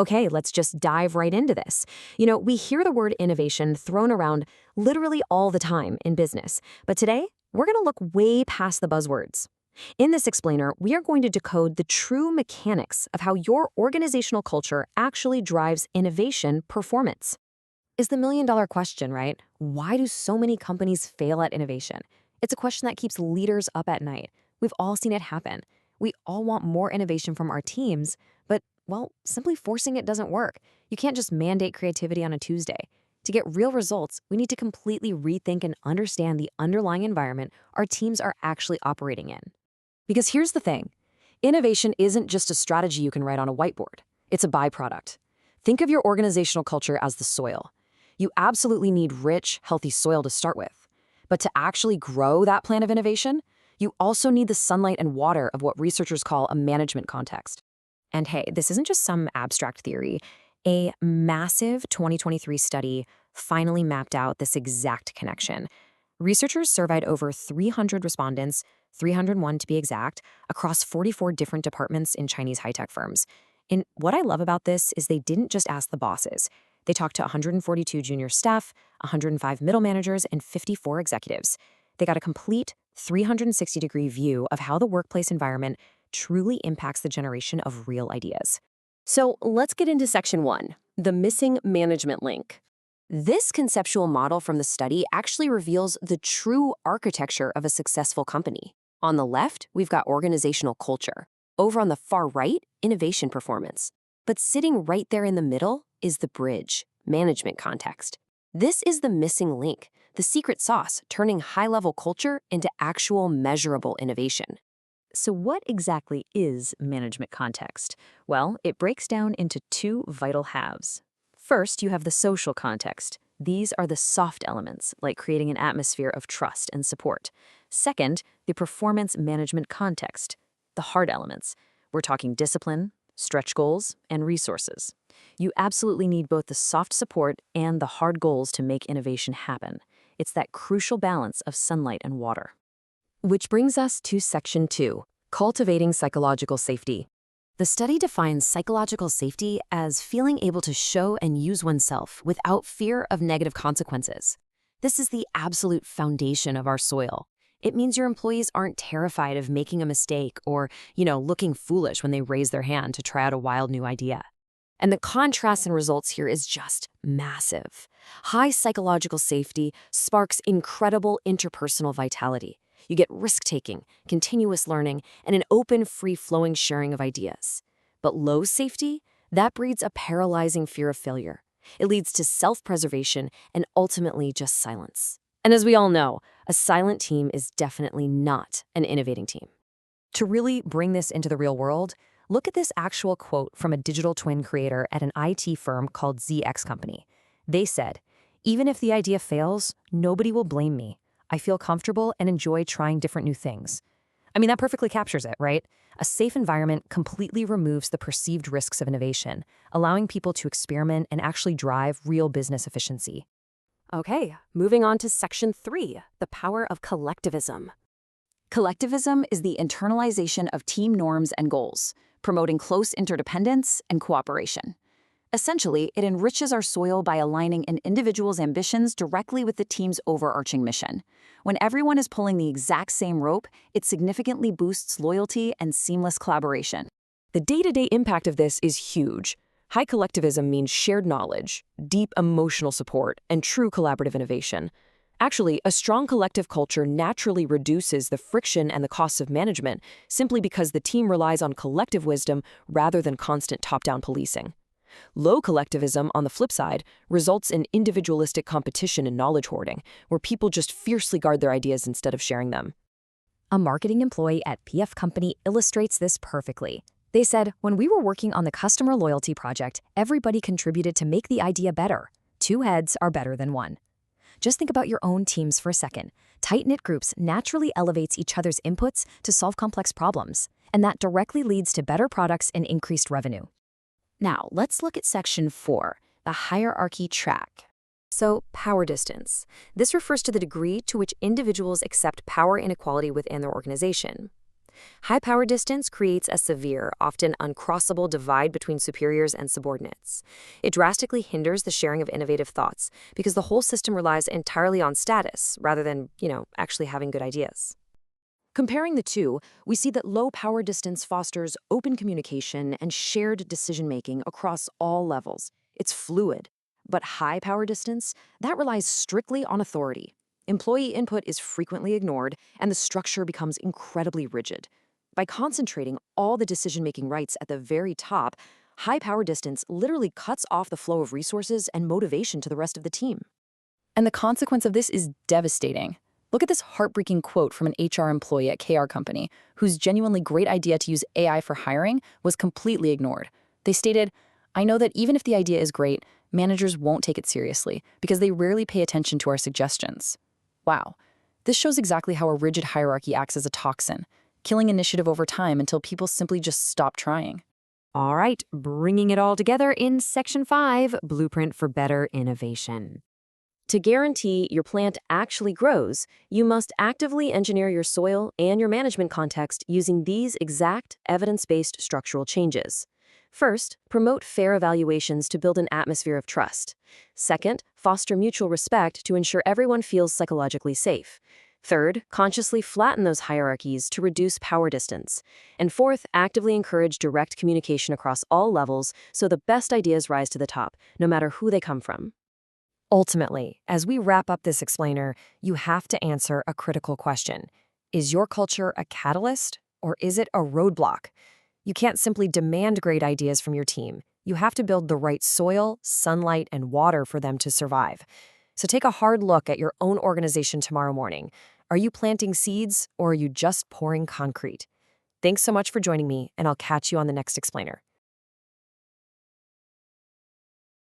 Okay, let's just dive right into this. We hear the word innovation thrown around literally all the time in business, but today we're going to look way past the buzzwords. In this explainer, we are going to decode the true mechanics of how your organizational culture actually drives innovation performance. Is the million-dollar question, right? Why do so many companies fail at innovation? It's a question that keeps leaders up at night. We've all seen it happen. We all want more innovation from our teams, but, well, simply forcing it doesn't work. You can't just mandate creativity on a Tuesday. To get real results, we need to completely rethink and understand the underlying environment our teams are actually operating in. Because here's the thing. Innovation isn't just a strategy you can write on a whiteboard. It's a byproduct. Think of your organizational culture as the soil. You absolutely need rich, healthy soil to start with. But to actually grow that plant of innovation, you also need the sunlight and water of what researchers call a management context. And hey, this isn't just some abstract theory. A massive 2023 study finally mapped out this exact connection. Researchers surveyed over 300 respondents, 301 to be exact, across 44 different departments in Chinese high-tech firms. And what I love about this is they didn't just ask the bosses. They talked to 142 junior staff, 105 middle managers, and 54 executives. They got a complete 360-degree view of how the workplace environment truly impacts the generation of real ideas. So let's get into section 1, the missing management link. This conceptual model from the study actually reveals the true architecture of a successful company. On the left, we've got organizational culture. Over on the far right, innovation performance. But sitting right there in the middle is the bridge, management context. This is the missing link, the secret sauce turning high-level culture into actual measurable innovation. So what exactly is management context? Well, it breaks down into two vital halves. First, you have the social context. These are the soft elements, like creating an atmosphere of trust and support. Second, the performance management context, the hard elements. We're talking discipline, stretch goals, and resources. You absolutely need both the soft support and the hard goals to make innovation happen. It's that crucial balance of sunlight and water. Which brings us to section 2, cultivating psychological safety. The study defines psychological safety as feeling able to show and use oneself without fear of negative consequences. This is the absolute foundation of our soil. It means your employees aren't terrified of making a mistake or, looking foolish when they raise their hand to try out a wild new idea. And the contrast in results here is just massive. High psychological safety sparks incredible interpersonal vitality. You get risk-taking, continuous learning, and an open, free-flowing sharing of ideas. But low safety, that breeds a paralyzing fear of failure. It leads to self-preservation and ultimately just silence. And as we all know, a silent team is definitely not an innovating team. To really bring this into the real world, look at this actual quote from a digital twin creator at an IT firm called ZX Company. They said, "Even if the idea fails, nobody will blame me. I feel comfortable and enjoy trying different new things." I mean, that perfectly captures it, right? A safe environment completely removes the perceived risks of innovation, allowing people to experiment and actually drive real business efficiency. Okay, moving on to section 3, the power of collectivism. Collectivism is the internalization of team norms and goals, promoting close interdependence and cooperation. Essentially, it enriches our soil by aligning an individual's ambitions directly with the team's overarching mission. When everyone is pulling the exact same rope, it significantly boosts loyalty and seamless collaboration. The day-to-day impact of this is huge. High collectivism means shared knowledge, deep emotional support, and true collaborative innovation. Actually, a strong collective culture naturally reduces the friction and the costs of management simply because the team relies on collective wisdom rather than constant top-down policing. Low collectivism, on the flip side, results in individualistic competition and knowledge hoarding, where people just fiercely guard their ideas instead of sharing them. A marketing employee at PF Company illustrates this perfectly. They said, "When we were working on the customer loyalty project, everybody contributed to make the idea better. 2 heads are better than 1. Just think about your own teams for a second. Tight-knit groups naturally elevates each other's inputs to solve complex problems, and that directly leads to better products and increased revenue. Now, let's look at section 4, the hierarchy track. So, power distance. This refers to the degree to which individuals accept power inequality within their organization. High power distance creates a severe, often uncrossable divide between superiors and subordinates. It drastically hinders the sharing of innovative thoughts because the whole system relies entirely on status rather than, actually having good ideas. Comparing the two, we see that low power distance fosters open communication and shared decision-making across all levels. It's fluid. But high power distance, that relies strictly on authority. Employee input is frequently ignored, and the structure becomes incredibly rigid. By concentrating all the decision-making rights at the very top, high power distance literally cuts off the flow of resources and motivation to the rest of the team. And the consequence of this is devastating. Look at this heartbreaking quote from an HR employee at KR Company, whose genuinely great idea to use AI for hiring was completely ignored. They stated, "I know that even if the idea is great, managers won't take it seriously because they rarely pay attention to our suggestions." Wow. This shows exactly how a rigid hierarchy acts as a toxin, killing initiative over time until people simply just stop trying. All right, bringing it all together in Section 5, Blueprint for Better Innovation. To guarantee your plant actually grows, you must actively engineer your soil and your management context using these exact evidence-based structural changes. First, promote fair evaluations to build an atmosphere of trust. Second, foster mutual respect to ensure everyone feels psychologically safe. Third, consciously flatten those hierarchies to reduce power distance. And fourth, actively encourage direct communication across all levels so the best ideas rise to the top, no matter who they come from. Ultimately, as we wrap up this explainer, you have to answer a critical question. Is your culture a catalyst, or is it a roadblock? You can't simply demand great ideas from your team. You have to build the right soil, sunlight, and water for them to survive. So take a hard look at your own organization tomorrow morning. Are you planting seeds, or are you just pouring concrete? Thanks so much for joining me, and I'll catch you on the next explainer.